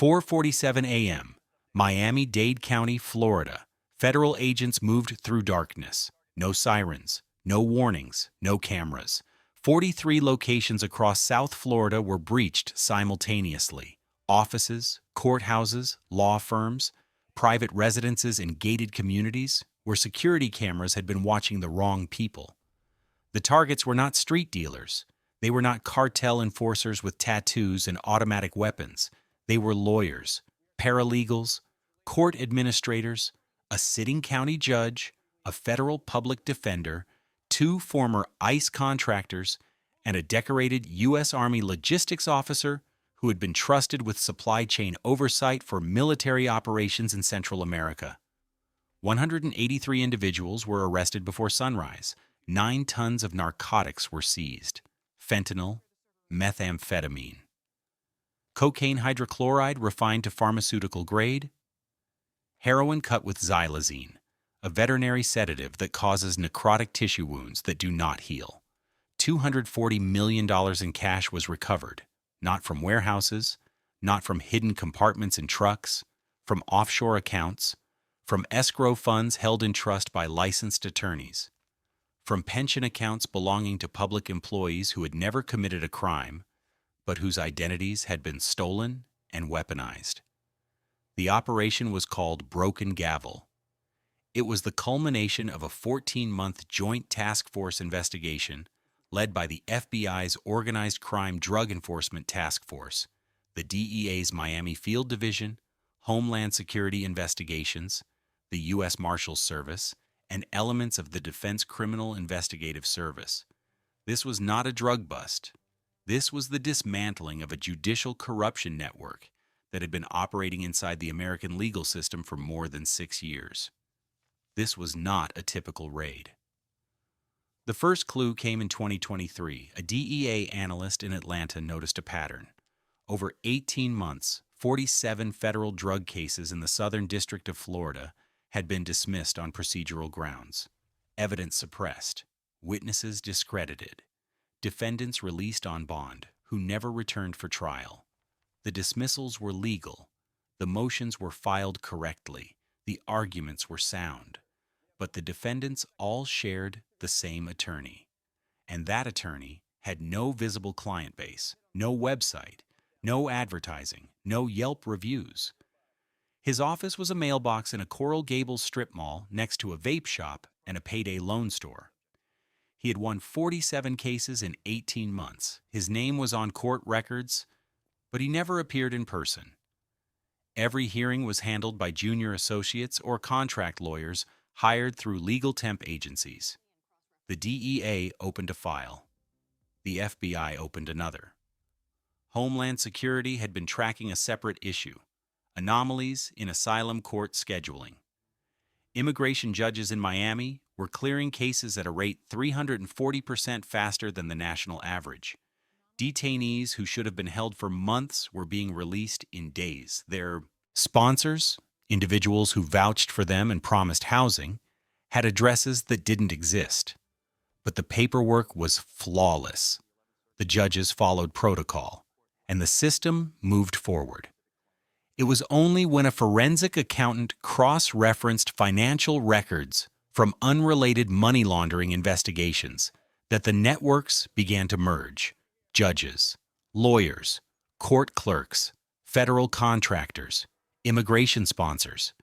4:47 a.m., Miami-Dade County, Florida. Federal agents moved through darkness. No sirens, no warnings, no cameras. 43 locations across South Florida were breached simultaneously. Offices, courthouses, law firms, private residences, and gated communities where security cameras had been watching the wrong people. The targets were not street dealers. They were not cartel enforcers with tattoos and automatic weapons. They were lawyers, paralegals, court administrators, a sitting county judge, a federal public defender, 2 former ICE contractors, and a decorated U.S. Army logistics officer who had been trusted with supply chain oversight for military operations in Central America. 183 individuals were arrested before sunrise. 9 tons of narcotics were seized: fentanyl, methamphetamine, cocaine hydrochloride refined to pharmaceutical grade, heroin cut with xylazine, a veterinary sedative that causes necrotic tissue wounds that do not heal. $240 million in cash was recovered, not from warehouses, not from hidden compartments in trucks, from offshore accounts, from escrow funds held in trust by licensed attorneys, from pension accounts belonging to public employees who had never committed a crime, but whose identities had been stolen and weaponized. The operation was called Broken Gavel. It was the culmination of a 14-month joint task force investigation led by the FBI's Organized Crime Drug Enforcement Task Force, the DEA's Miami Field Division, Homeland Security Investigations, the U.S. Marshals Service, and elements of the Defense Criminal Investigative Service. This was not a drug bust. This was the dismantling of a judicial corruption network that had been operating inside the American legal system for more than 6 years. This was not a typical raid. The first clue came in 2023. A DEA analyst in Atlanta noticed a pattern. Over 18 months, 47 federal drug cases in the Southern District of Florida had been dismissed on procedural grounds. Evidence suppressed, witnesses discredited, defendants released on bond who never returned for trial. The dismissals were legal, the motions were filed correctly, the arguments were sound, but the defendants all shared the same attorney. And that attorney had no visible client base, no website, no advertising, no Yelp reviews. His office was a mailbox in a Coral Gables strip mall next to a vape shop and a payday loan store. He had won 47 cases in 18 months. His name was on court records, but he never appeared in person. Every hearing was handled by junior associates or contract lawyers hired through legal temp agencies. The DEA opened a file. The FBI opened another. Homeland Security had been tracking a separate issue: anomalies in asylum court scheduling. Immigration judges in Miami were clearing cases at a rate 340% faster than the national average. Detainees who should have been held for months were being released in days. Their sponsors, individuals who vouched for them and promised housing, had addresses that didn't exist. But the paperwork was flawless. The judges followed protocol, and the system moved forward. It was only when a forensic accountant cross-referenced financial records from unrelated money laundering investigations that the networks began to merge. Judges, lawyers, court clerks, federal contractors, immigration sponsors,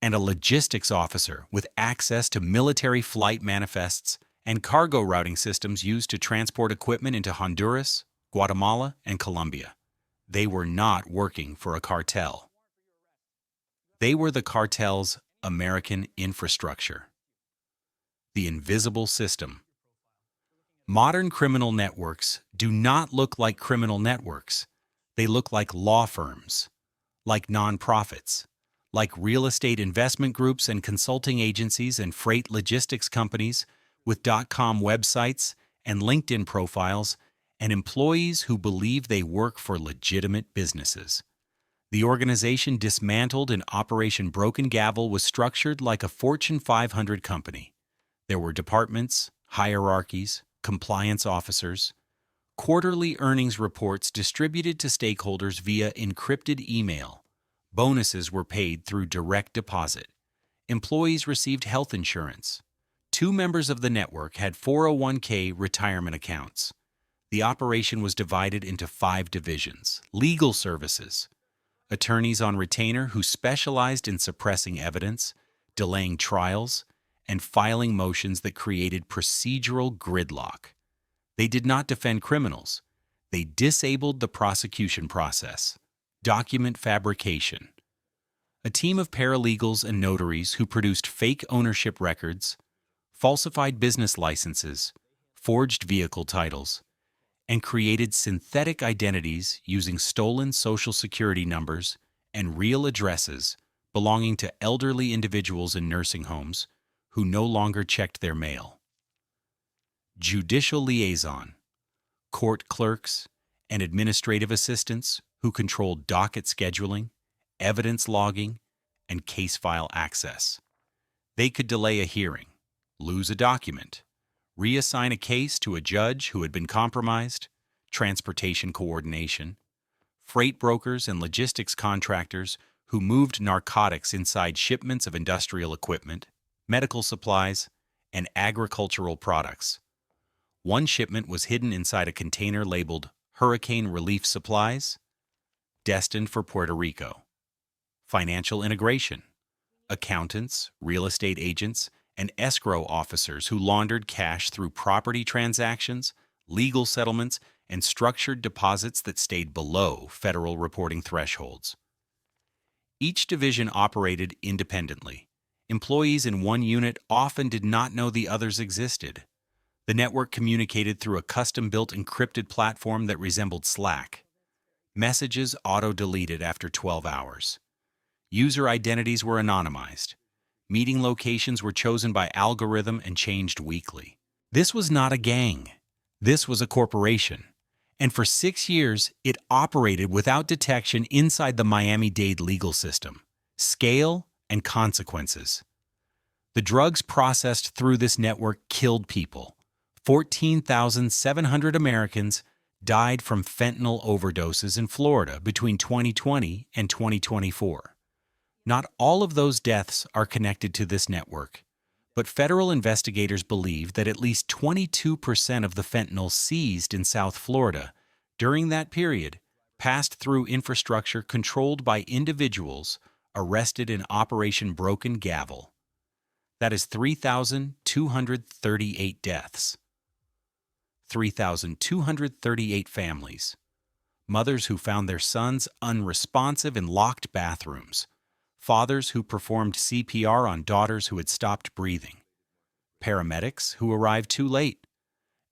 and a logistics officer with access to military flight manifests and cargo routing systems used to transport equipment into Honduras, Guatemala, and Colombia. They were not working for a cartel. They were the cartel's American infrastructure. The invisible system. Modern criminal networks do not look like criminal networks. They look like law firms, like nonprofits, like real estate investment groups and consulting agencies and freight logistics companies with .com websites and LinkedIn profiles and employees who believe they work for legitimate businesses. The organization dismantled in Operation Broken Gavel was structured like a Fortune 500 company. There were departments, hierarchies, compliance officers, Quarterly earnings reports distributed to stakeholders via encrypted email. Bonuses were paid through direct deposit. Employees received health insurance. 2 members of the network had 401k retirement accounts. The operation was divided into 5 divisions. Legal services. Attorneys on retainer who specialized in suppressing evidence, delaying trials, and filing motions that created procedural gridlock. They did not defend criminals. They disabled the prosecution process. Document fabrication. A team of paralegals and notaries who produced fake ownership records, falsified business licenses, forged vehicle titles, and created synthetic identities using stolen Social Security numbers and real addresses belonging to elderly individuals in nursing homes who no longer checked their mail. Judicial liaison, court clerks, and administrative assistants who controlled docket scheduling, evidence logging, and case file access. They could delay a hearing, lose a document, reassign a case to a judge who had been compromised, transportation coordination, freight brokers and logistics contractors who moved narcotics inside shipments of industrial equipment, medical supplies, and agricultural products. One shipment was hidden inside a container labeled Hurricane Relief Supplies, destined for Puerto Rico. Financial integration. Accountants, real estate agents, and escrow officers who laundered cash through property transactions, legal settlements, and structured deposits that stayed below federal reporting thresholds. Each division operated independently. Employees in one unit often did not know the others existed. The network communicated through a custom-built encrypted platform that resembled Slack. Messages auto-deleted after 12 hours. User identities were anonymized. Meeting locations were chosen by algorithm and changed weekly. This was not a gang. This was a corporation. And for 6 years, it operated without detection inside the Miami-Dade legal system. Scale and consequences. The drugs processed through this network killed people. 14,700 Americans died from fentanyl overdoses in Florida between 2020 and 2024. Not all of those deaths are connected to this network, but federal investigators believe that at least 22% of the fentanyl seized in South Florida during that period passed through infrastructure controlled by individuals arrested in Operation Broken Gavel. That is 3,238 deaths. 3,238 families. Mothers who found their sons unresponsive in locked bathrooms. Fathers who performed CPR on daughters who had stopped breathing. Paramedics who arrived too late.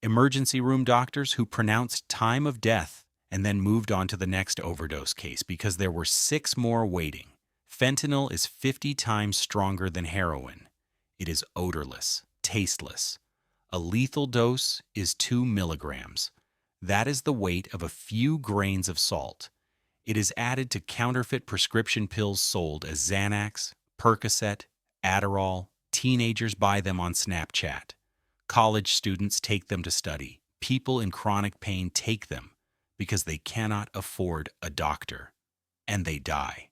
Emergency room doctors who pronounced time of death and then moved on to the next overdose case because there were 6 more waiting. Fentanyl is 50 times stronger than heroin. It is odorless, tasteless. A lethal dose is 2 milligrams. That is the weight of a few grains of salt. It is added to counterfeit prescription pills sold as Xanax, Percocet, Adderall. Teenagers buy them on Snapchat. College students take them to study. People in chronic pain take them because they cannot afford a doctor, and they die.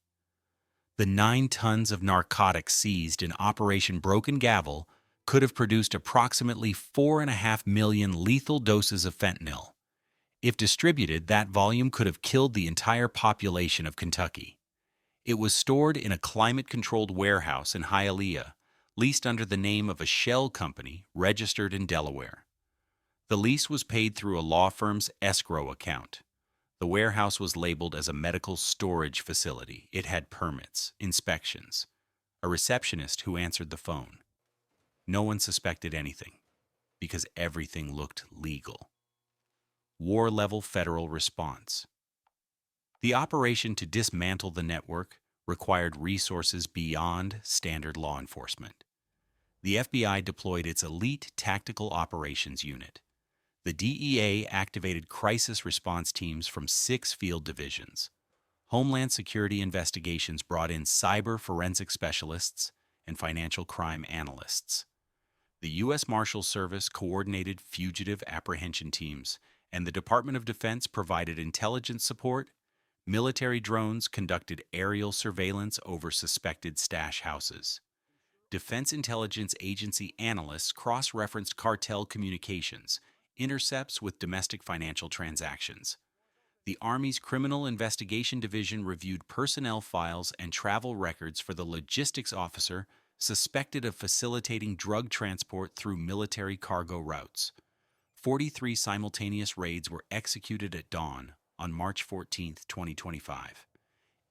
The 9 tons of narcotics seized in Operation Broken Gavel could have produced approximately 4.5 million lethal doses of fentanyl. If distributed, that volume could have killed the entire population of Kentucky. It was stored in a climate-controlled warehouse in Hialeah, leased under the name of a shell company registered in Delaware. The lease was paid through a law firm's escrow account. The warehouse was labeled as a medical storage facility. It had permits, inspections, a receptionist who answered the phone. No one suspected anything because everything looked legal. War-level federal response. The operation to dismantle the network required resources beyond standard law enforcement. The FBI deployed its elite tactical operations unit. The DEA activated crisis response teams from 6 field divisions. Homeland Security Investigations brought in cyber forensic specialists and financial crime analysts. The U.S. Marshals Service coordinated fugitive apprehension teams, and the Department of Defense provided intelligence support. Military drones conducted aerial surveillance over suspected stash houses. Defense Intelligence Agency analysts cross-referenced cartel communications, intercepts with domestic financial transactions. The Army's Criminal Investigation Division reviewed personnel files and travel records for the logistics officer suspected of facilitating drug transport through military cargo routes. 43 simultaneous raids were executed at dawn on March 14, 2025.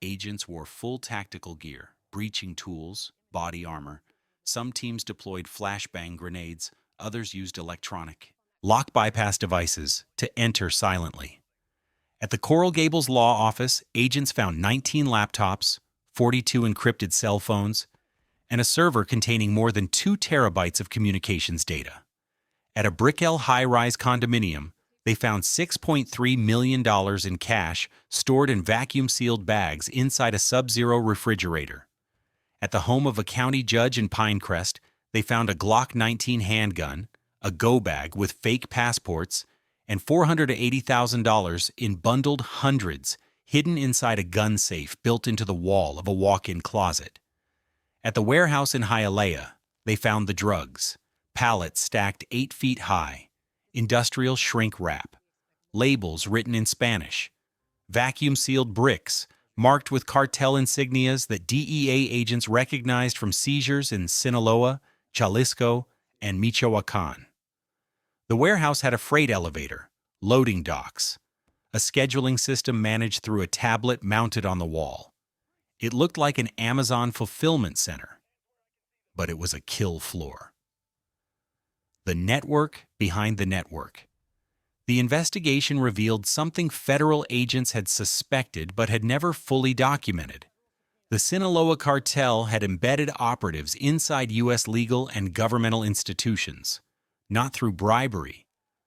Agents wore full tactical gear, breaching tools, body armor. Some teams deployed flashbang grenades, others used electronic lock bypass devices to enter silently. At the Coral Gables Law Office, agents found 19 laptops, 42 encrypted cell phones, and a server containing more than 2 terabytes of communications data. At a Brickell high-rise condominium, they found $6.3 million in cash stored in vacuum-sealed bags inside a Sub-Zero refrigerator. At the home of a county judge in Pinecrest, they found a Glock 19 handgun, a go bag with fake passports, and $480,000 in bundled hundreds hidden inside a gun safe built into the wall of a walk-in closet. At the warehouse in Hialeah, they found the drugs, pallets stacked 8 feet high, industrial shrink wrap, labels written in Spanish, vacuum-sealed bricks marked with cartel insignias that DEA agents recognized from seizures in Sinaloa, Jalisco, and Michoacan. The warehouse had a freight elevator, loading docks, a scheduling system managed through a tablet mounted on the wall. It looked like an Amazon fulfillment center, but it was a kill floor. The network behind the network. The investigation revealed something federal agents had suspected but had never fully documented. The Sinaloa cartel had embedded operatives inside U.S. legal and governmental institutions, not through bribery,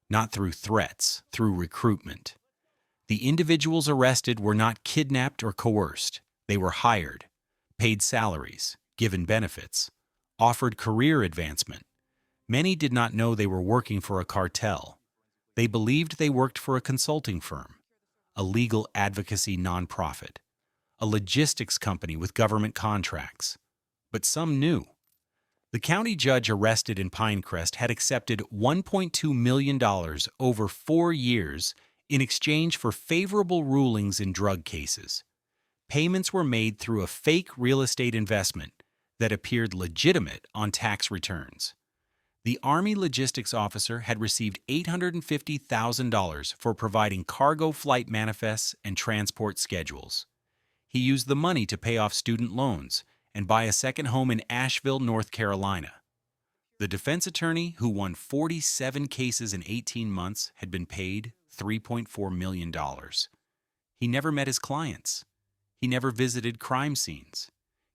not through threats, through recruitment. The individuals arrested were not kidnapped or coerced. They were hired, paid salaries, given benefits, offered career advancement. Many did not know they were working for a cartel. They believed they worked for a consulting firm, a legal advocacy nonprofit, a logistics company with government contracts. But some knew. The county judge arrested in Pinecrest had accepted $1.2 million over 4 years in exchange for favorable rulings in drug cases. Payments were made through a fake real estate investment that appeared legitimate on tax returns. The Army logistics officer had received $850,000 for providing cargo flight manifests and transport schedules. He used the money to pay off student loans and buy a second home in Asheville, North Carolina. The defense attorney, who won 47 cases in 18 months, had been paid $3.4 million. He never met his clients. He never visited crime scenes.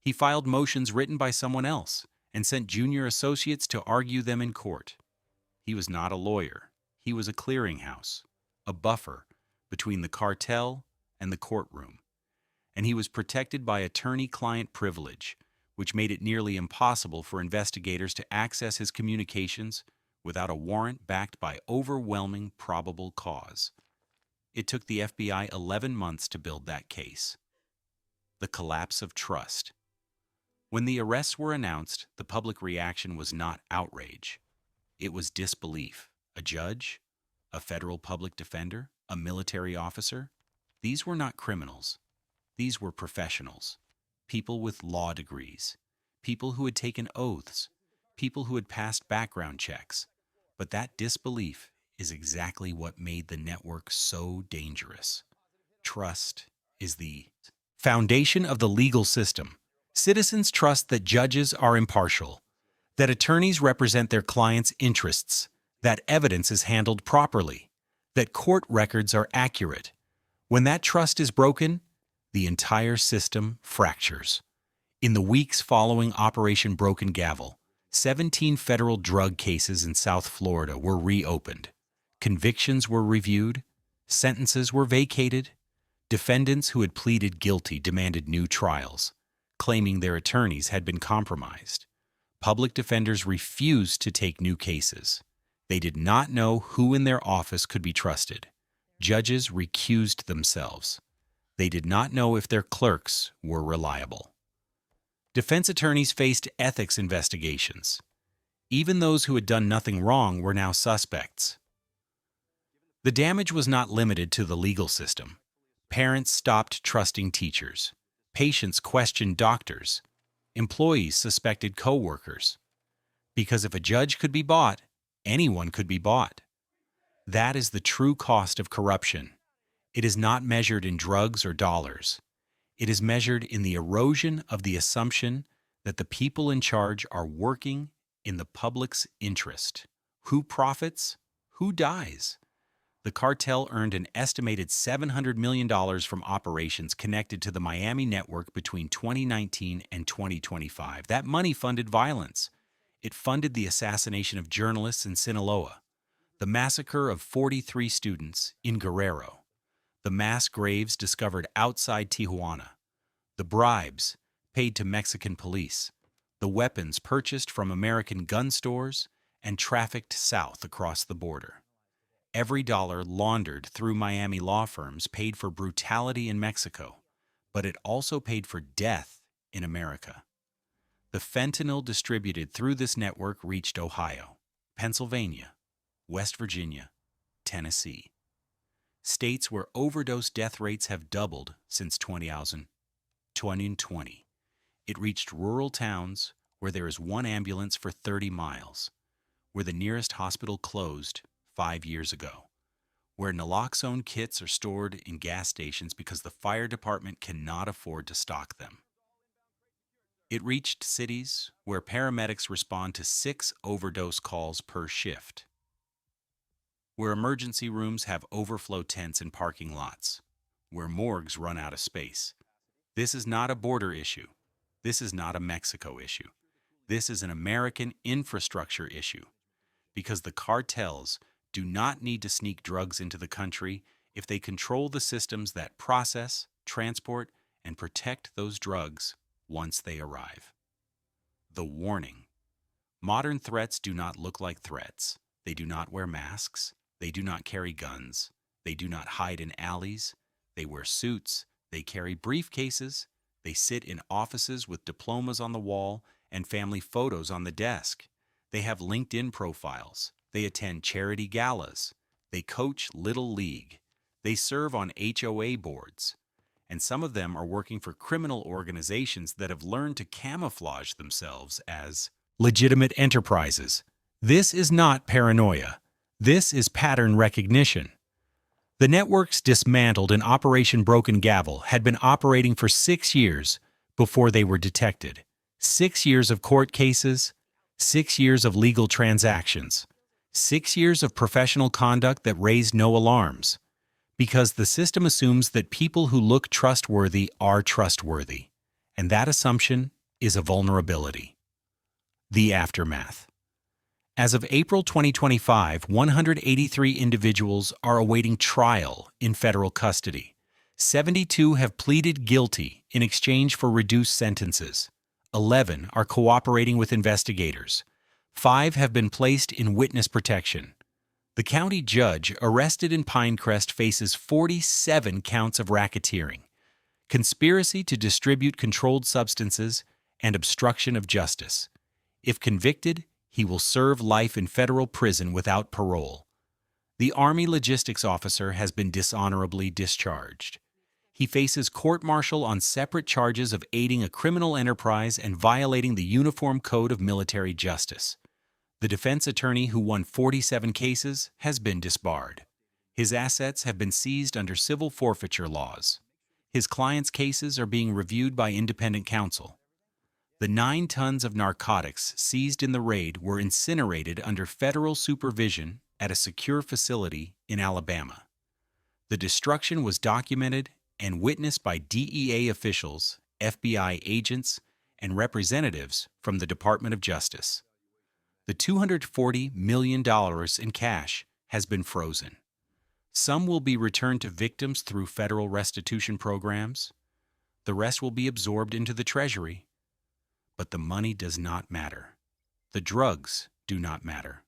He filed motions written by someone else and sent junior associates to argue them in court. He was not a lawyer. He was a clearinghouse, a buffer between the cartel and the courtroom. And he was protected by attorney-client privilege, which made it nearly impossible for investigators to access his communications without a warrant backed by overwhelming probable cause. It took the FBI 11 months to build that case. The collapse of trust. When the arrests were announced, the public reaction was not outrage. It was disbelief. A judge? A federal public defender? A military officer? These were not criminals. These were professionals. People with law degrees. People who had taken oaths. People who had passed background checks. But that disbelief is exactly what made the network so dangerous. Trust is the foundation of the legal system. Citizens trust that judges are impartial, that attorneys represent their clients' interests, that evidence is handled properly, that court records are accurate. When that trust is broken, the entire system fractures. In the weeks following Operation Broken Gavel, 17 federal drug cases in South Florida were reopened. Convictions were reviewed, sentences were vacated. Defendants who had pleaded guilty demanded new trials, claiming their attorneys had been compromised. Public defenders refused to take new cases. They did not know who in their office could be trusted. Judges recused themselves. They did not know if their clerks were reliable. Defense attorneys faced ethics investigations. Even those who had done nothing wrong were now suspects. The damage was not limited to the legal system. Parents stopped trusting teachers. Patients questioned doctors. Employees suspected coworkers. Because if a judge could be bought, anyone could be bought. That is the true cost of corruption. It is not measured in drugs or dollars. It is measured in the erosion of the assumption that the people in charge are working in the public's interest. Who profits? Who dies? The cartel earned an estimated $700 million from operations connected to the Miami network between 2019 and 2025. That money funded violence. It funded the assassination of journalists in Sinaloa, the massacre of 43 students in Guerrero, the mass graves discovered outside Tijuana, the bribes paid to Mexican police, the weapons purchased from American gun stores and trafficked south across the border. Every dollar laundered through Miami law firms paid for brutality in Mexico, but it also paid for death in America. The fentanyl distributed through this network reached Ohio, Pennsylvania, West Virginia, Tennessee, states where overdose death rates have doubled since 2020. It reached rural towns where there is one ambulance for 30 miles, where the nearest hospital closed 5 years ago, where naloxone kits are stored in gas stations because the fire department cannot afford to stock them. It reached cities where paramedics respond to 6 overdose calls per shift, where emergency rooms have overflow tents in parking lots, where morgues run out of space. This is not a border issue. This is not a Mexico issue. This is an American infrastructure issue, because the cartels do not need to sneak drugs into the country if they control the systems that process, transport, and protect those drugs once they arrive. The warning. Modern threats do not look like threats. They do not wear masks. They do not carry guns. They do not hide in alleys. They wear suits. They carry briefcases. They sit in offices with diplomas on the wall and family photos on the desk. They have LinkedIn profiles. They attend charity galas. They coach Little League. They serve on HOA boards. And some of them are working for criminal organizations that have learned to camouflage themselves as legitimate enterprises. This is not paranoia. This is pattern recognition. The networks dismantled in Operation Broken Gavel had been operating for 6 years before they were detected. 6 years of court cases, 6 years of legal transactions, 6 years of professional conduct that raised no alarms, because the system assumes that people who look trustworthy are trustworthy, and that assumption is a vulnerability. The aftermath. As of April 2025, 183 individuals are awaiting trial in federal custody. 72 have pleaded guilty in exchange for reduced sentences. 11 are cooperating with investigators. 5 have been placed in witness protection. The county judge arrested in Pinecrest faces 47 counts of racketeering, conspiracy to distribute controlled substances, and obstruction of justice. If convicted, he will serve life in federal prison without parole. The Army logistics officer has been dishonorably discharged. He faces court-martial on separate charges of aiding a criminal enterprise and violating the Uniform Code of Military Justice. The defense attorney who won 47 cases has been disbarred. His assets have been seized under civil forfeiture laws. His client's cases are being reviewed by independent counsel. The 9 tons of narcotics seized in the raid were incinerated under federal supervision at a secure facility in Alabama. The destruction was documented and witnessed by DEA officials, FBI agents, and representatives from the Department of Justice. The $240 million in cash has been frozen. Some will be returned to victims through federal restitution programs. The rest will be absorbed into the Treasury. But the money does not matter. The drugs do not matter.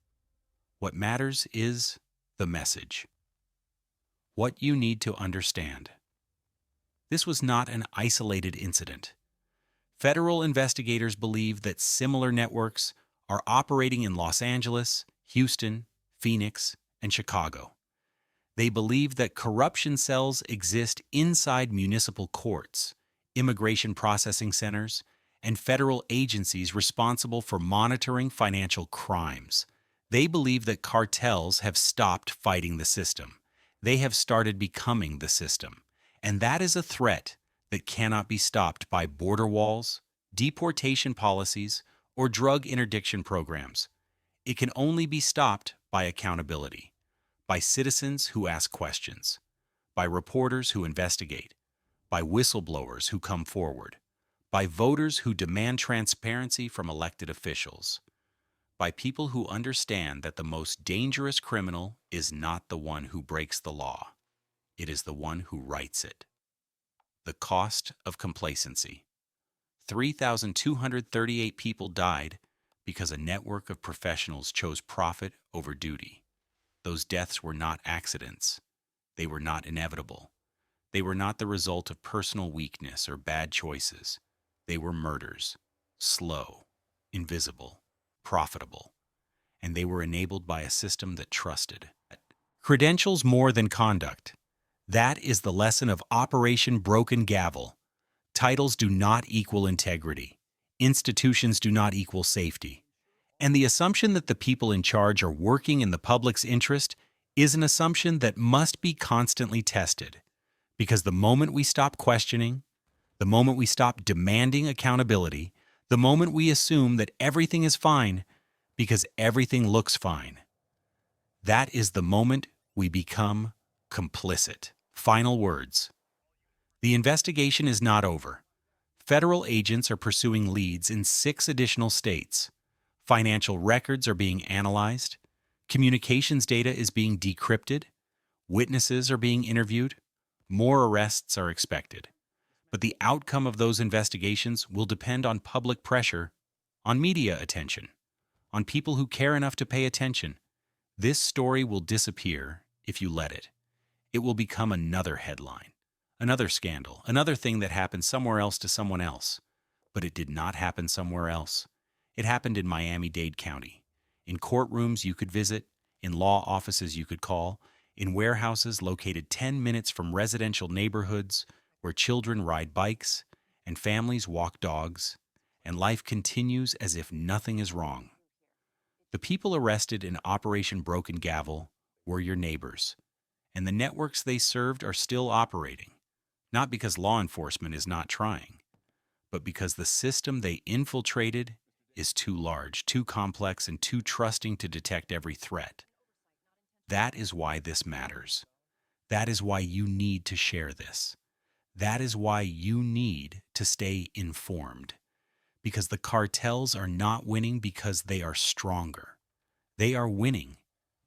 What matters is the message. What you need to understand. This was not an isolated incident. Federal investigators believe that similar networks are operating in Los Angeles, Houston, Phoenix, and Chicago. They believe that corruption cells exist inside municipal courts, immigration processing centers, and federal agencies responsible for monitoring financial crimes. They believe that cartels have stopped fighting the system. They have started becoming the system. And that is a threat that cannot be stopped by border walls, deportation policies, or drug interdiction programs. It can only be stopped by accountability, by citizens who ask questions, by reporters who investigate, by whistleblowers who come forward, by voters who demand transparency from elected officials, by people who understand that the most dangerous criminal is not the one who breaks the law. It is the one who writes it. The cost of complacency. 3,238 people died because a network of professionals chose profit over duty. Those deaths were not accidents. They were not inevitable. They were not the result of personal weakness or bad choices. They were murders, slow, invisible, profitable, and they were enabled by a system that trusted. Credentials more than conduct. That is the lesson of Operation Broken Gavel. Titles do not equal integrity. Institutions do not equal safety. And the assumption that the people in charge are working in the public's interest is an assumption that must be constantly tested. Because the moment we stop questioning, the moment we stop demanding accountability, the moment we assume that everything is fine because everything looks fine, that is the moment we become complicit. Final words. The investigation is not over. Federal agents are pursuing leads in 6 additional states. Financial records are being analyzed. Communications data is being decrypted. Witnesses are being interviewed. More arrests are expected. But the outcome of those investigations will depend on public pressure, on media attention, on people who care enough to pay attention. This story will disappear if you let it. It will become another headline, another scandal, another thing that happened somewhere else to someone else. But it did not happen somewhere else. It happened in Miami-Dade County, in courtrooms you could visit, in law offices you could call, in warehouses located 10 minutes from residential neighborhoods where children ride bikes and families walk dogs, and life continues as if nothing is wrong. The people arrested in Operation Broken Gavel were your neighbors, and the networks they served are still operating, not because law enforcement is not trying, but because the system they infiltrated is too large, too complex, and too trusting to detect every threat. That is why this matters. That is why you need to share this. That is why you need to stay informed. Because the cartels are not winning because they are stronger. They are winning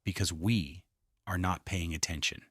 because we are not paying attention.